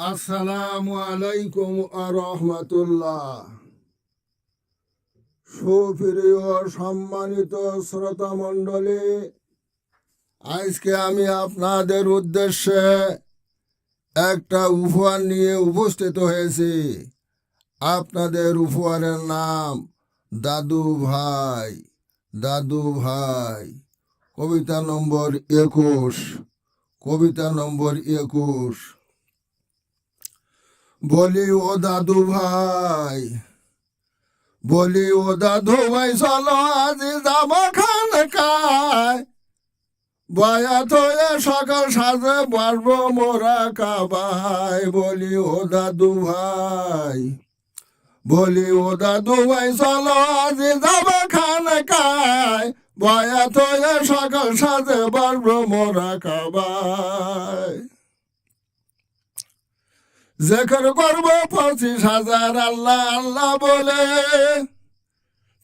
আসসালামু আলাইকুম রহমতুল্লাহ। সুপ্রিয় সম্মানিত শ্রোতা মণ্ডলী, আজকে আমি আপনাদের উদ্দেশ্যে একটা উপহার নিয়ে উপস্থিত হয়েছি। আপনাদের উপহারের নাম দাদু ভাই। দাদু ভাই কবিতা নম্বর 21। কবিতা নম্বর 21। বলি ও দাদু ভাই, বলি ও দাদু ভাই, চলো আজ যাব খানকায়। বয়াত হয়ে সকাল সাজে বাড়বো মোরা কাবায়। বলি ও দাদু ভাই, বলি ও দাদু ভাই, চলো আজ যাব খানকায়। বয়াত হয়ে সকাল সাজে বাড়বো মোরা কাবায়। জেকর করবো 25,000 আল্লাহ আল্লাহ বলে,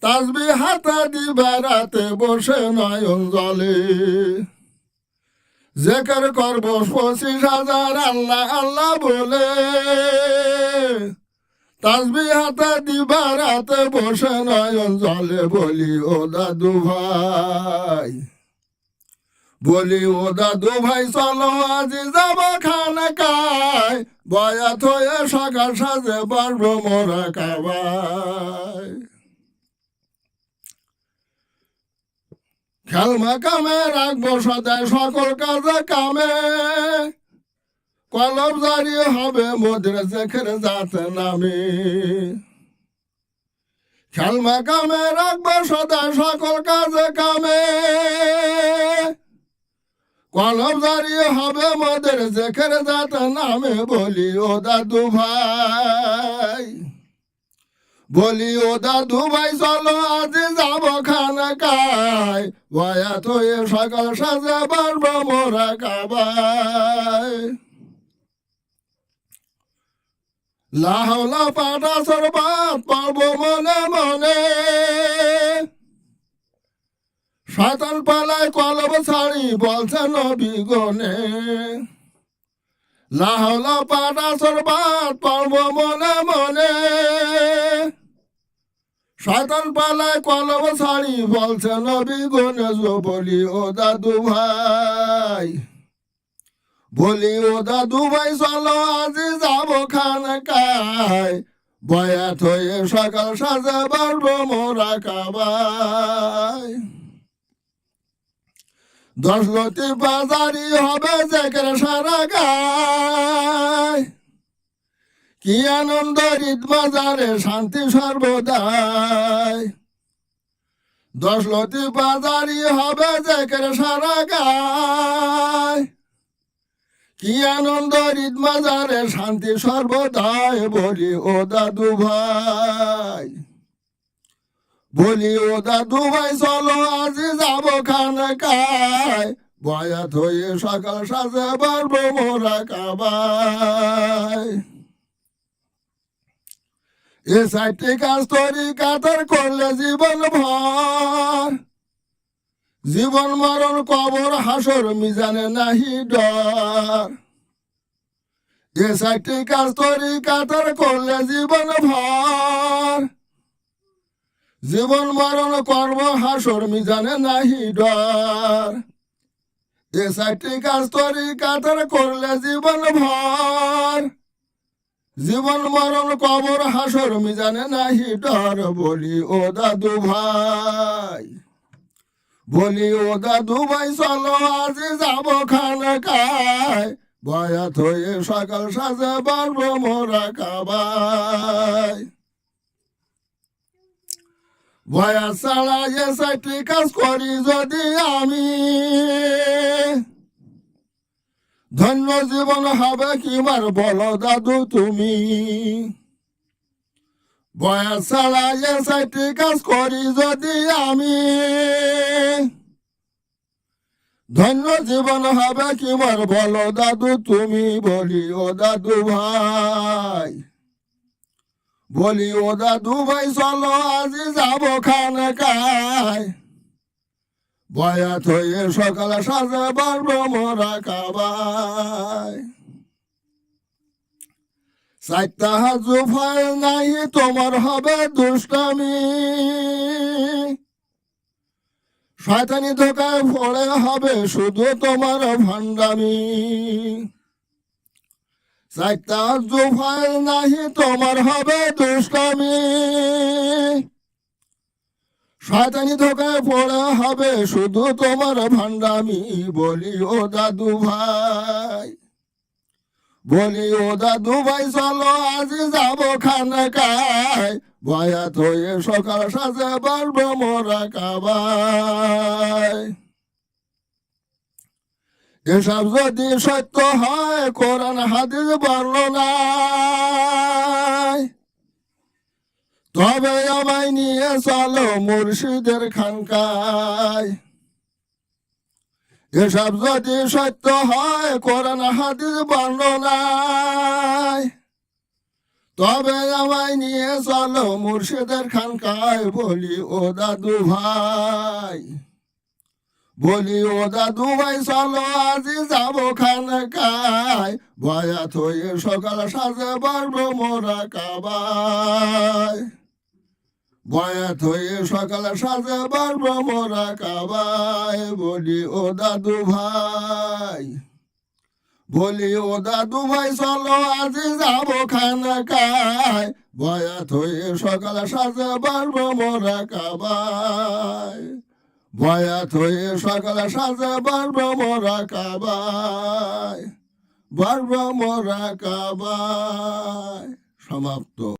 তাসবিহ হাতে দিবা রাতে বসে নয়ন জলে। জেকর করবো 25,000 আল্লাহ আল্লাহ বলে, তাসবিহ হাতে দিবা রাতে বসে নয়ন জলে। বলি ও দাদু ভাই, বলি ও দাদু ভাই, চলো আজ যাব খানকায়। বয়াত হয়ে সকাল সাজে বাড়বো মোরা কাবায়। খেলমা কামে রাখবো সদায় সকল কাজে কামে। কলম জারি হবে মোদের জেখের জাতে নামে। খেলমা কামে রাখবো সদায় সকল কাজে কামে। কলম জারি হবে মোদের জেখের জাতে নামে। বলি ও দাদু ভাই, বলি ও দাদু ভাই, চলো আজ যাব খানকায়। বয়াত হয়ে সকাল সাজে বাড়বো মোরা কাবায়। লাহলা পাটা সরবাত পাবো মনে মনে। শয়তান পালায় কলব ছাড়ি বলছে নবী গনে। লাহলা পাটা সরবাত পাবো মনে মনে। শয়তান পালায় কলব ছাড়ি বলছে নবী গনে। বলি ও দাদু ভাই, বলি ও দাদু ভাই, চলো আজ যাব খানকায়। বয়াত হয়ে সকাল সাজে বাড়বো মোরা কাবায়। 10 লতি বাজারি হবে জেকের সারা গায়। কি আনন্দ ঈদ বাজারে শান্তি সর্বদাই। 10 লতি বাজারি হবে জেকের সারা গায়। কি আনন্দ ঈদ বাজারে শান্তি সর্বদাই। বলি ও দাদু ভাই, বলি ও দাদু ভাই, চলো আজ যাব খানকায়। বয়াত হয়ে সকাল সাজে বাড়বো মোরা কাবায়। এ 4টি কাজ তরিকাতের করলে জীবন ভর। জীবন মরণ কবর হাসর মিজানে নাহি ডর। এ 4টি কাজ তরিকাতের করলে জীবন ভর। জীবন মরণ কর্ম হাসর মিজানে নাহি ডর। এ 4টি কাজ তরিকাতের করলে জীবন ভর। জীবন মরণ কবর হাসর মিজানে নাহি ডর। বলি ও দাদু ভাই, বলি ও দাদু ভাই, চলো আজ যাব খানকায়। বয়াত হয়ে সকাল সাজে বাড়বো মোরা কাবায়। বয়াত ছাড়া এ 4টি কাজ করি যদি আমি, ধন্য জীবন হবে কিমার বলো দাদু তুমি। বয়াত ছাড়া এ 4টি কাজ করি যদি আমি, ধন্য জীবন হবে কিমার বলো দাদু তুমি। বলি ও দাদু ভাই, বলি ও দাদু ভাই, চলো আজ যাব খানকায়। বয়াত হয়ে সকালে সাজে বাড়বো মোরা কাবায়। চারটা জুফায় নাই তোমার হবে দুষ্টামি, শয়তানি ধোকায় পড়ে হবে শুধু তোমার ভণ্ডামি। চারটা জুফায় নাহি তোমার হবে দুষ্টামি, শয়তানি ধোকায় পড়ে হবে শুধু তোমার ভণ্ডামি। বলি ও দাদু ভাই, বলি ও দাদু ভাই চলো আজ যাবো খানকায়, বয়াত হয়ে সকাল সাজে বাড়বো মোরা কাবায়। এসব যদি সত্য হয় কোরআন হাদিস বর্ণনায়, তবে আমায় নিয়ে চলো মুর্শিদের খানকায়। এসব যদি সত্য হয় কোরআন হাদিস বর্ণনায়, তবে আমায় নিয়ে চলো মুর্শিদের খানকায়। বলি ও দাদু ভাই, বলি ও দাদু ভাই চলো আজ যাবো খানকায়, বয়াত হয়ে সকাল সাজে বাড়বো মোরা কাবায়। বয়াত হয়ে সকাল সাজে বাড়বো মোরা কাবায়। বলি ও দাদু ভাই, বলি ও দাদু ভাই চলো আজ যাবো খানকায়, বয়াত হয়ে সকাল সাজে বাড়বো মোরা কাবায়। বয়াত হয়ে সকাল সাজে বাড়বো মোরা কাবায়, বাড়বো মোরা কাবায়। সমাপ্ত।